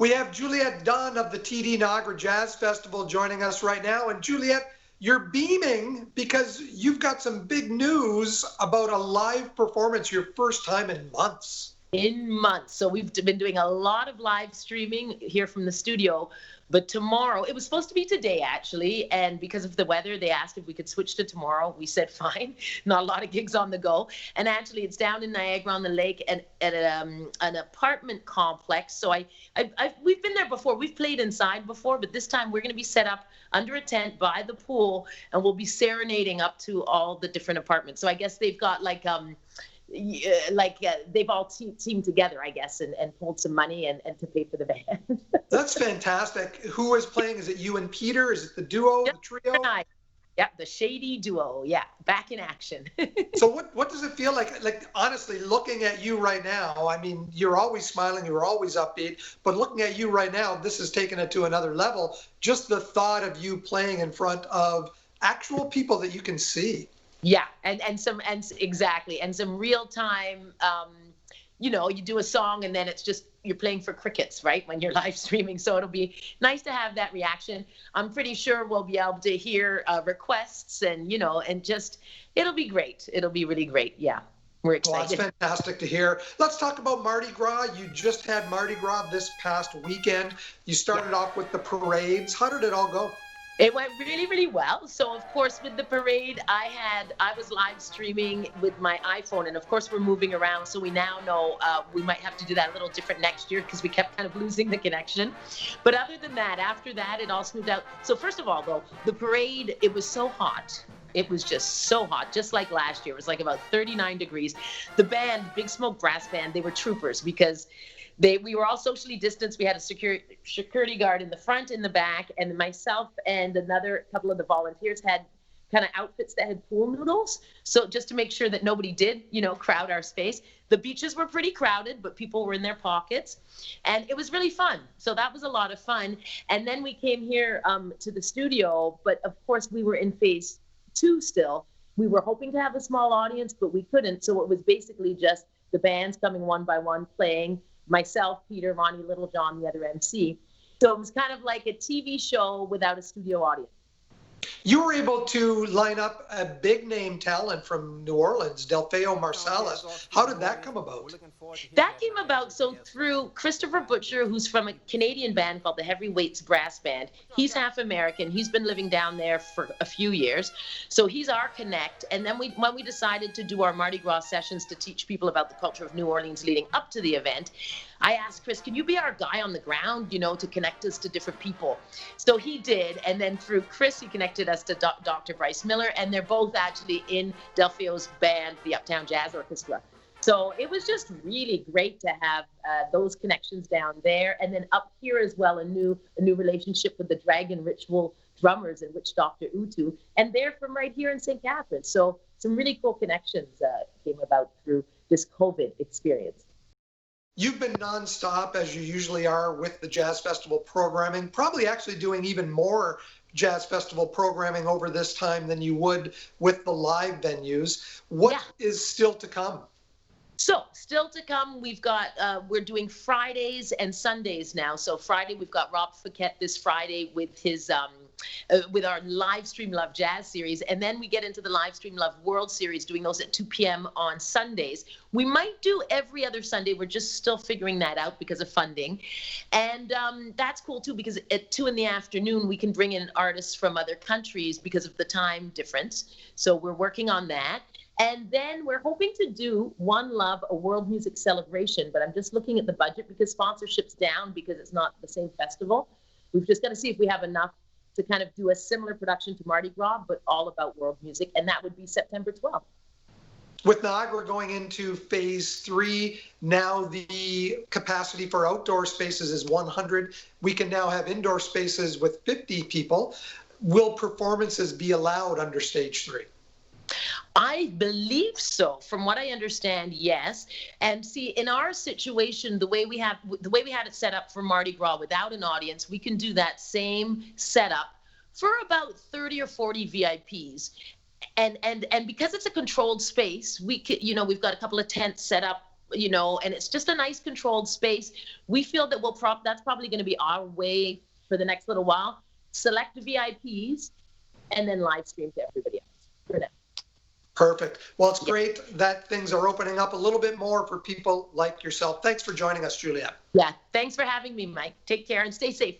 We have Juliet Dunn of the TD Niagara Jazz Festival joining us right now. And Juliet, you're beaming because you've got some big news about a live performance, your first time in months. In months. So we've been doing a lot of live streaming here from the studio. But tomorrow, it was supposed to be today actually, and because of the weather, they asked if we could switch to tomorrow. We said fine. Not a lot of gigs on the go. And actually, it's down in Niagara on the lake at an apartment complex. So we've been there before. We've played inside before, but this time we're going to be set up under a tent by the pool, and we'll be serenading up to all the different apartments. So I guess they've got they've all teamed together, I guess, and pulled some money and to pay for the band. That's fantastic. Who is playing? Is it you and Peter? Is it the duo, the trio? Yeah, the Shady Duo. Yeah, back in action. So what does it feel like? Like, honestly, looking at you right now, I mean, you're always smiling, you're always upbeat, but looking at you right now, this has taken it to another level. Just the thought of you playing in front of actual people that you can see. Yeah, and exactly, and some real time. You do a song and then it's just you're playing for crickets, right? When you're live streaming, so it'll be nice to have that reaction. I'm pretty sure we'll be able to hear requests and just it'll be great. It'll be really great. Yeah, we're excited. Well, that's fantastic to hear. Let's talk about Mardi Gras. You just had Mardi Gras this past weekend. You started off with the parades. How did it all go? It went really, really well. So, of course, with the parade, I was live streaming with my iPhone. And, of course, we're moving around. So we now know we might have to do that a little different next year because we kept kind of losing the connection. But other than that, after that, it all smoothed out. So, first of all, though, the parade, it was so hot. It was just so hot, just like last year. It was like about 39 degrees. The band, Big Smoke Brass Band, they were troopers because we were all socially distanced. We had a security guard in the front, in the back, and myself and another couple of the volunteers had kind of outfits that had pool noodles. So just to make sure that nobody did, crowd our space. The beaches were pretty crowded, but people were in their pockets. And it was really fun. So that was a lot of fun. And then we came here to the studio, but of course we were in phase 2 still. We were hoping to have a small audience, but we couldn't. So it was basically just the bands coming one by one playing. Myself, Peter, Ronnie, Littlejohn, the other MC. So it was kind of like a TV show without a studio audience. You were able to line up a big name talent from New Orleans, Delfeo Marsalis. How did that come about? That came about through Christopher Butcher, who's from a Canadian band called the Heavyweights Brass Band. He's half American. He's been living down there for a few years. So he's our connect. And then when we decided to do our Mardi Gras sessions to teach people about the culture of New Orleans leading up to the event, I asked Chris, can you be our guy on the ground, to connect us to different people? So he did. And then through Chris, he connected us to Dr. Bryce Miller. And they're both actually in Delfeo's band, the Uptown Jazz Orchestra. So it was just really great to have those connections down there. And then up here as well, a new relationship with the Dragon Ritual drummers and Witch Doctor Utu. And they're from right here in St. Catharines. So some really cool connections came about through this COVID experience. You've been nonstop, as you usually are, with the Jazz Festival programming, probably actually doing even more Jazz Festival programming over this time than you would with the live venues. What is still to come? So still to come, we've got, we're doing Fridays and Sundays now. So Friday, we've got Rob Fouquet this Friday with his, with our Live Stream Love Jazz series. And then we get into the Live Stream Love World series, doing those at 2 p.m. on Sundays. We might do every other Sunday. We're just still figuring that out because of funding. And that's cool too, because at 2 p.m, we can bring in artists from other countries because of the time difference. So we're working on that. And then we're hoping to do One Love, a world music celebration, but I'm just looking at the budget because sponsorship's down because it's not the same festival. We've just got to see if we have enough to kind of do a similar production to Mardi Gras, but all about world music, and that would be September 12th. With Niagara going into phase 3, now the capacity for outdoor spaces is 100. We can now have indoor spaces with 50 people. Will performances be allowed under stage 3? I believe so. From what I understand, yes. And see, in our situation, the way we had it set up for Mardi Gras without an audience, we can do that same setup for about 30 or 40 VIPs. And because it's a controlled space, we could, we've got a couple of tents set up and it's just a nice controlled space. We feel that that's probably going to be our way for the next little while. Select the VIPs and then live stream to everybody else for now. Perfect. Well, it's great that things are opening up a little bit more for people like yourself. Thanks for joining us, Juliet. Yeah. Thanks for having me, Mike. Take care and stay safe.